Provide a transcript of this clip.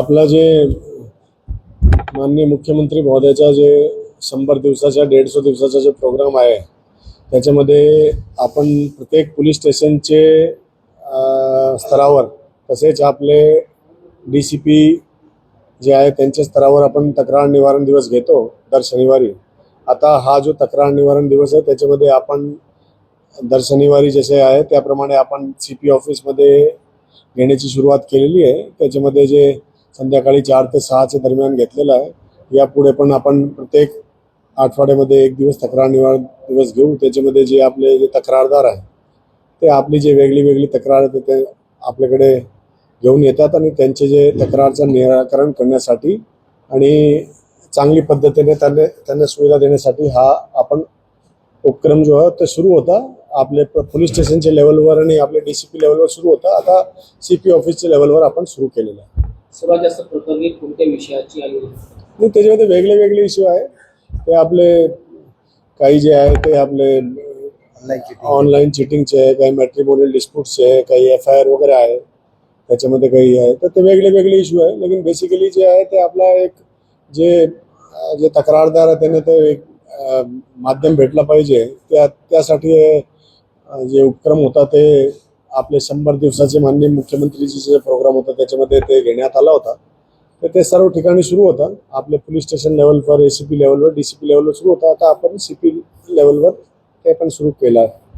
आपला जे माननीय मुख्यमंत्री महोदयाचा जे 100 दिवसाचा 150 दिवसाचा जो प्रोग्राम आहे त्याच्यामध्ये आपण प्रत्येक पोलीस स्टेशनचे स्तरावर तसेच आपले DCP जे आहे त्यांच्या स्तरावर आपण तक्रार निवारण दिवस घेतो दर शनिवारी। आता हा जो तक्रार निवारण दिवस आहे त्याच्यामध्ये आपण दर शनिवारी जसे आहे त्याप्रमाणे आपण CP ऑफिसमध्ये घेण्याची सुरुवात केलेली आहे। त्याच्यामध्ये जे संध्याकाळी 4 ते 6 दरम्यान घेतलेला आहे। यापुढे पण आपण प्रत्येक आठवड्यामध्ये एक दिवस तक्रार निवारण दिवस घेऊ। त्याच्यामध्ये जे आपले जे तक्रारदार आहे ते आपली जे वेगळी तक्रार आहे ते आपल्याकडे घेऊन येतात आणि त्यांचे जे तक्रारचं निराकरण करण्यासाठी आणि चांगली पद्धतीने त्यांना सुविधा देण्यासाठी हा आपण उपक्रम जो आहे तो सुरू होता। आपले पोलीस स्टेशनच्या लेवलवर आणि आपले DCP लेवलवर सुरू होता। आता CP ऑफिसच्या लेवलवर आपण सुरू केलेलं आहे। सर्वात जास्त प्रकरणे कोणत्या विषयाची आणि त्याच्यामध्ये वेगळे इश्यू आहे ते आपले काही जे आहे ते आपले ऑनलाईन चिटिंगचे, काही मॅट्रिमोनियल डिस्प्यूट्सचे, काही FIR वगैरे आहे त्याच्यामध्ये काही आहे। तर ते वेगळे इश्यू आहे। लेकिन बेसिकली जे आहे ते आपला एक जे तक्रारदार आहे त्यांना ते एक माध्यम भेटला पाहिजे त्यासाठी जे उपक्रम होता ते आपले 100 दिवसाचे माननीय मुख्यमंत्रीचे जे प्रोग्राम होता त्याच्यामध्ये ते घेण्यात आला होता। तर ते सर्व ठिकाणी सुरू होतं। आपले पोलीस स्टेशन लेवलवर, ACP लेवलवर, DCP लेवलवर सुरू होता। आता आपण CP लेवलवर ते पण सुरू केलं आहे।